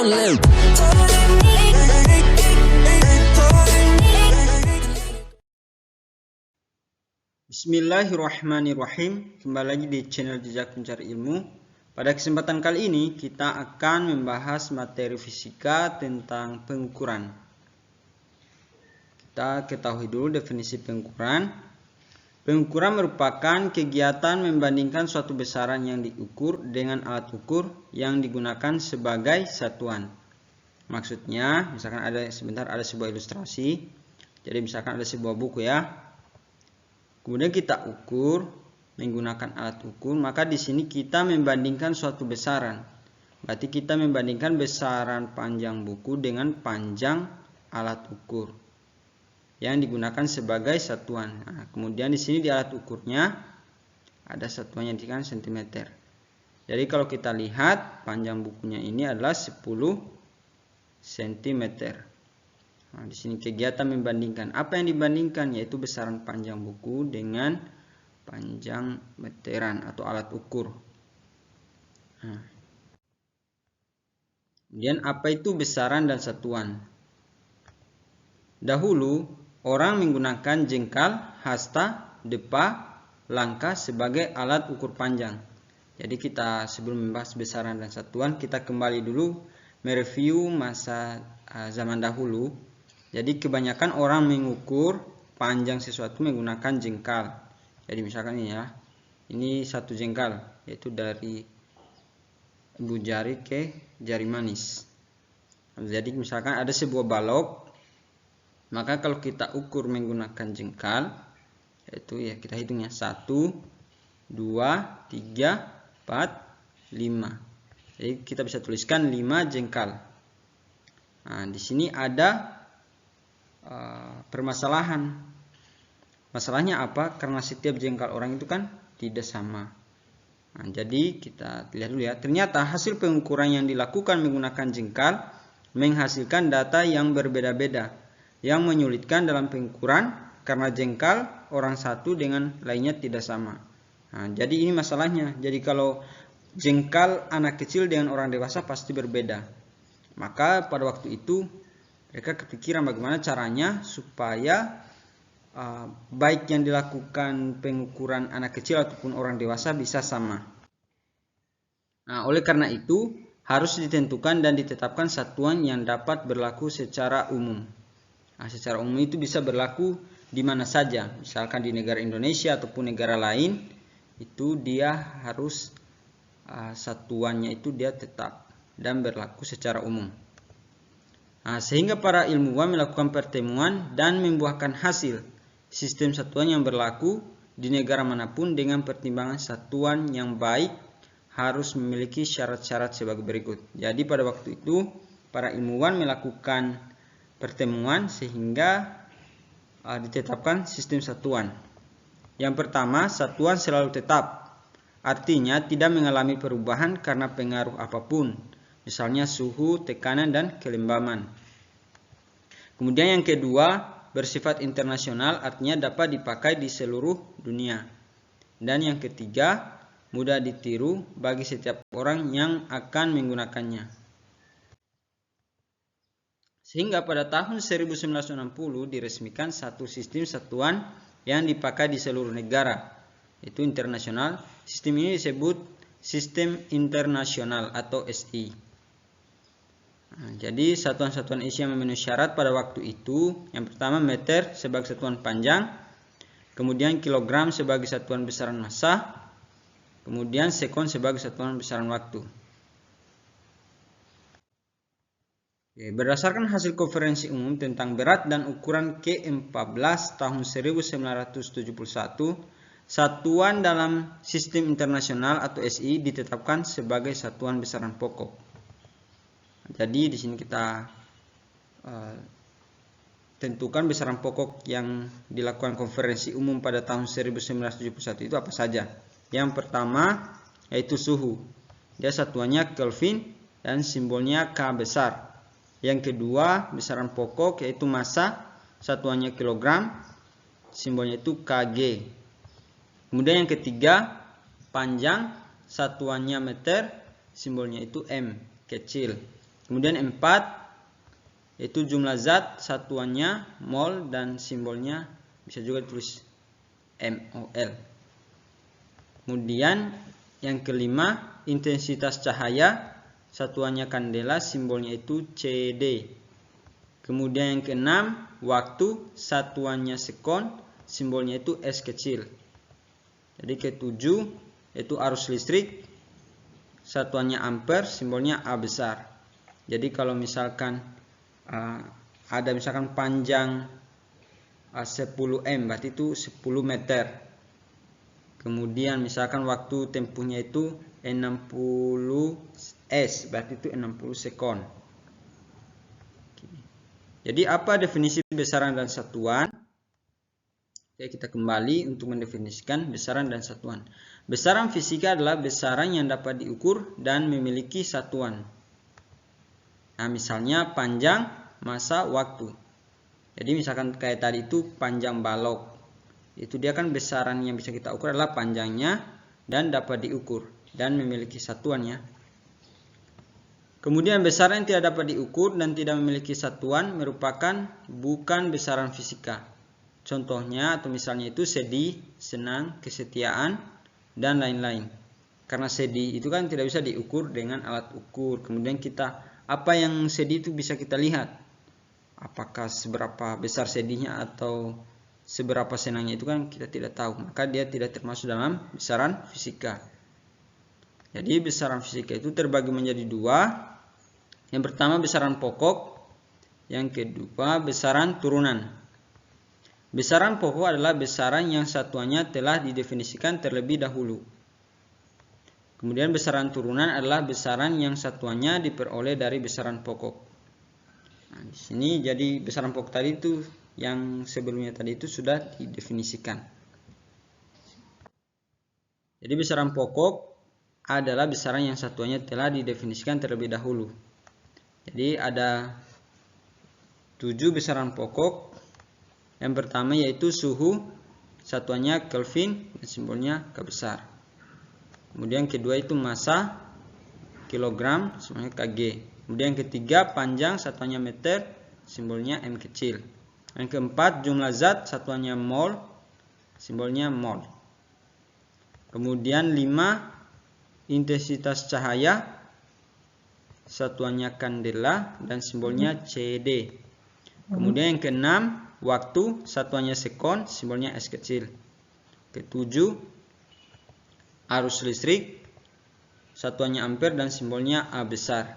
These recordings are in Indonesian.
Bismillahirrahmanirrahim. Kembali lagi di channel Jejak Pencari Ilmu. Pada kesempatan kali ini kita akan membahas materi fisika tentang pengukuran. Kita ketahui dulu definisi pengukuran. Pengukuran merupakan kegiatan membandingkan suatu besaran yang diukur dengan alat ukur yang digunakan sebagai satuan. Maksudnya, misalkan ada sebuah ilustrasi. Jadi misalkan ada sebuah buku ya. Kemudian kita ukur menggunakan alat ukur, maka di sini kita membandingkan suatu besaran. Berarti kita membandingkan besaran panjang buku dengan panjang alat ukur yang digunakan sebagai satuan. Nah, kemudian di sini di alat ukurnya ada satuannya di cm. Jadi kalau kita lihat panjang bukunya ini adalah 10 cm. Nah, di sini kegiatan membandingkan. Apa yang dibandingkan? Yaitu besaran panjang buku dengan panjang meteran atau alat ukur. Nah, kemudian apa itu besaran dan satuan? Dahulu orang menggunakan jengkal, hasta, depa, langkah sebagai alat ukur panjang. Jadi kita sebelum membahas besaran dan satuan, kita kembali dulu mereview masa zaman dahulu. Jadi kebanyakan orang mengukur panjang sesuatu menggunakan jengkal. Jadi misalkan ini ya, ini satu jengkal, yaitu dari ibu jari ke jari manis. Jadi misalkan ada sebuah balok, maka kalau kita ukur menggunakan jengkal, yaitu ya kita hitungnya 1, 2, 3, 4, 5. Jadi kita bisa tuliskan 5 jengkal. Nah, di sini ada permasalahan. Masalahnya apa? Karena setiap jengkal orang itu kan tidak sama. Nah, jadi kita lihat dulu ya. Ternyata hasil pengukuran yang dilakukan menggunakan jengkal menghasilkan data yang berbeda-beda, yang menyulitkan dalam pengukuran karena jengkal orang satu dengan lainnya tidak sama. Nah, jadi ini masalahnya. Jadi kalau jengkal anak kecil dengan orang dewasa pasti berbeda. Maka pada waktu itu mereka kepikiran bagaimana caranya supaya baik yang dilakukan pengukuran anak kecil ataupun orang dewasa bisa sama. Nah, oleh karena itu harus ditentukan dan ditetapkan satuan yang dapat berlaku secara umum. Nah, secara umum itu bisa berlaku di mana saja. Misalkan di negara Indonesia ataupun negara lain, itu dia harus satuannya itu dia tetap dan berlaku secara umum. Nah, sehingga para ilmuwan melakukan pertemuan dan membuahkan hasil sistem satuan yang berlaku di negara manapun dengan pertimbangan satuan yang baik harus memiliki syarat-syarat sebagai berikut. Jadi pada waktu itu para ilmuwan melakukan pertemuan sehingga ditetapkan sistem satuan. Yang pertama, satuan selalu tetap. Artinya tidak mengalami perubahan karena pengaruh apapun. Misalnya suhu, tekanan, dan kelembaman. Kemudian yang kedua, bersifat internasional, artinya dapat dipakai di seluruh dunia. Dan yang ketiga, mudah ditiru bagi setiap orang yang akan menggunakannya. Sehingga pada tahun 1960 diresmikan satu sistem satuan yang dipakai di seluruh negara, yaitu internasional. Sistem ini disebut sistem internasional atau SI. Nah, jadi satuan-satuan isi yang memenuhi syarat pada waktu itu, yang pertama meter sebagai satuan panjang, kemudian kilogram sebagai satuan besaran massa, kemudian sekon sebagai satuan besaran waktu. Berdasarkan hasil konferensi umum tentang berat dan ukuran ke-14 tahun 1971, satuan dalam sistem internasional atau SI ditetapkan sebagai satuan besaran pokok. Jadi di sini kita tentukan besaran pokok yang dilakukan konferensi umum pada tahun 1971 itu apa saja. Yang pertama yaitu suhu. Dia satuannya Kelvin dan simbolnya K besar. Yang kedua besaran pokok yaitu massa, satuannya kilogram, simbolnya itu Kg. Kemudian yang ketiga panjang, satuannya meter, simbolnya itu M kecil. Kemudian 4 yaitu jumlah zat, satuannya mol dan simbolnya bisa juga ditulis mol. Kemudian yang kelima intensitas cahaya, satuannya kandela, simbolnya itu CD. Kemudian yang keenam waktu, satuannya sekon, simbolnya itu S kecil. Jadi ketujuh yaitu arus listrik, satuannya ampere, simbolnya A besar. Jadi kalau misalkan ada misalkan panjang 10 M berarti itu 10 meter. Kemudian misalkan waktu tempuhnya itu 60 S berarti itu 60 sekon. Jadi apa definisi besaran dan satuan? Oke, kita kembali untuk mendefinisikan besaran dan satuan. Besaran fisika adalah besaran yang dapat diukur dan memiliki satuan. Nah, misalnya panjang, masa, waktu. Jadi misalkan kayak tadi itu panjang balok. Itu dia kan besaran yang bisa kita ukur adalah panjangnya dan dapat diukur dan memiliki satuannya. Kemudian besaran yang tidak dapat diukur dan tidak memiliki satuan merupakan bukan besaran fisika. Contohnya atau misalnya itu sedih, senang, kesetiaan, dan lain-lain. Karena sedih itu kan tidak bisa diukur dengan alat ukur. Kemudian apa yang sedih itu bisa kita lihat. Apakah seberapa besar sedihnya atau seberapa senangnya itu kan kita tidak tahu. Maka dia tidak termasuk dalam besaran fisika. Jadi besaran fisika itu terbagi menjadi dua. Yang pertama besaran pokok. Yang kedua besaran turunan. Besaran pokok adalah besaran yang satuannya telah didefinisikan terlebih dahulu. Kemudian besaran turunan adalah besaran yang satuannya diperoleh dari besaran pokok. Nah, di sini jadi besaran pokok tadi itu yang sebelumnya tadi itu sudah didefinisikan. Jadi besaran pokok adalah besaran yang satuannya telah didefinisikan terlebih dahulu. Jadi ada 7 besaran pokok. Yang pertama yaitu suhu, satuannya Kelvin dan simbolnya K besar. Kemudian kedua itu massa, kilogram, simbolnya Kg. Kemudian ketiga panjang, satuannya meter, simbolnya M kecil. Yang keempat jumlah zat, satuannya mol, simbolnya mol. Kemudian 5 intensitas cahaya, satuannya kandela dan simbolnya CD. Kemudian yang keenam waktu, satuannya sekon, simbolnya S kecil. Ketujuh arus listrik, satuannya ampere dan simbolnya A besar.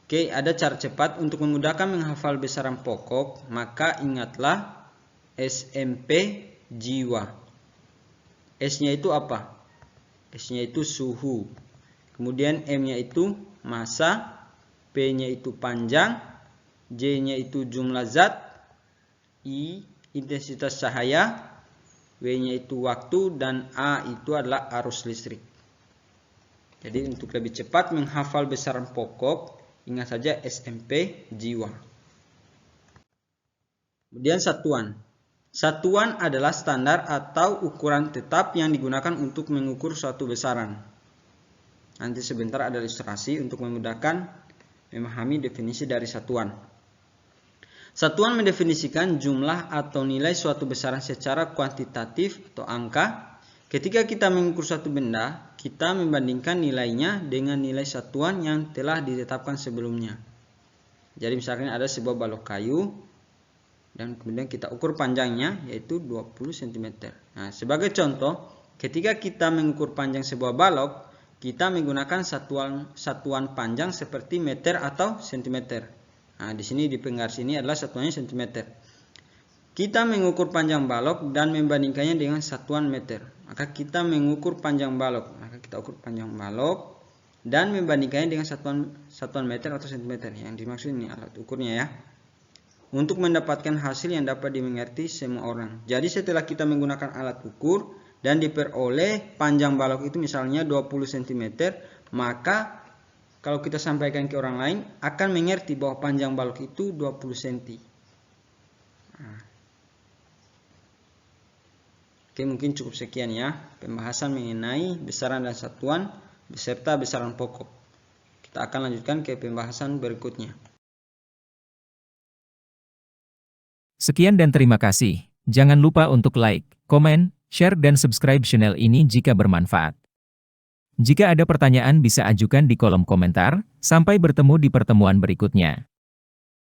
Oke, ada cara cepat untuk memudahkan menghafal besaran pokok, maka ingatlah SMP jiwa. S-nya itu apa? S-nya itu suhu. Kemudian M-nya itu massa, P-nya itu panjang, J-nya itu jumlah zat, I intensitas cahaya, W-nya itu waktu, dan A itu adalah arus listrik. Jadi untuk lebih cepat menghafal besaran pokok, ingat saja SMP jiwa. Kemudian satuan. Satuan adalah standar atau ukuran tetap yang digunakan untuk mengukur suatu besaran. Nanti sebentar ada ilustrasi untuk memudahkan memahami definisi dari satuan. Satuan mendefinisikan jumlah atau nilai suatu besaran secara kuantitatif atau angka. Ketika kita mengukur suatu benda, kita membandingkan nilainya dengan nilai satuan yang telah ditetapkan sebelumnya. Jadi misalkan ada sebuah balok kayu dan kemudian kita ukur panjangnya yaitu 20 cm. Nah, sebagai contoh, ketika kita mengukur panjang sebuah balok, kita menggunakan satuan panjang seperti meter atau sentimeter. Nah, di sini di penggaris ini adalah satuannya cm. Kita mengukur panjang balok dan membandingkannya dengan satuan meter. Maka kita mengukur panjang balok. Maka kita ukur panjang balok dan membandingkannya dengan satuan meter atau cm. Yang dimaksud ini alat ukurnya ya. Untuk mendapatkan hasil yang dapat dimengerti semua orang. Jadi setelah kita menggunakan alat ukur dan diperoleh panjang balok itu misalnya 20 cm, maka kalau kita sampaikan ke orang lain akan mengerti bahwa panjang balok itu 20 cm. Nah. Oke, mungkin cukup sekian ya pembahasan mengenai besaran dan satuan beserta besaran pokok. Kita akan lanjutkan ke pembahasan berikutnya. Sekian dan terima kasih. Jangan lupa untuk like, komen, share dan subscribe channel ini jika bermanfaat. Jika ada pertanyaan bisa ajukan di kolom komentar. Sampai bertemu di pertemuan berikutnya.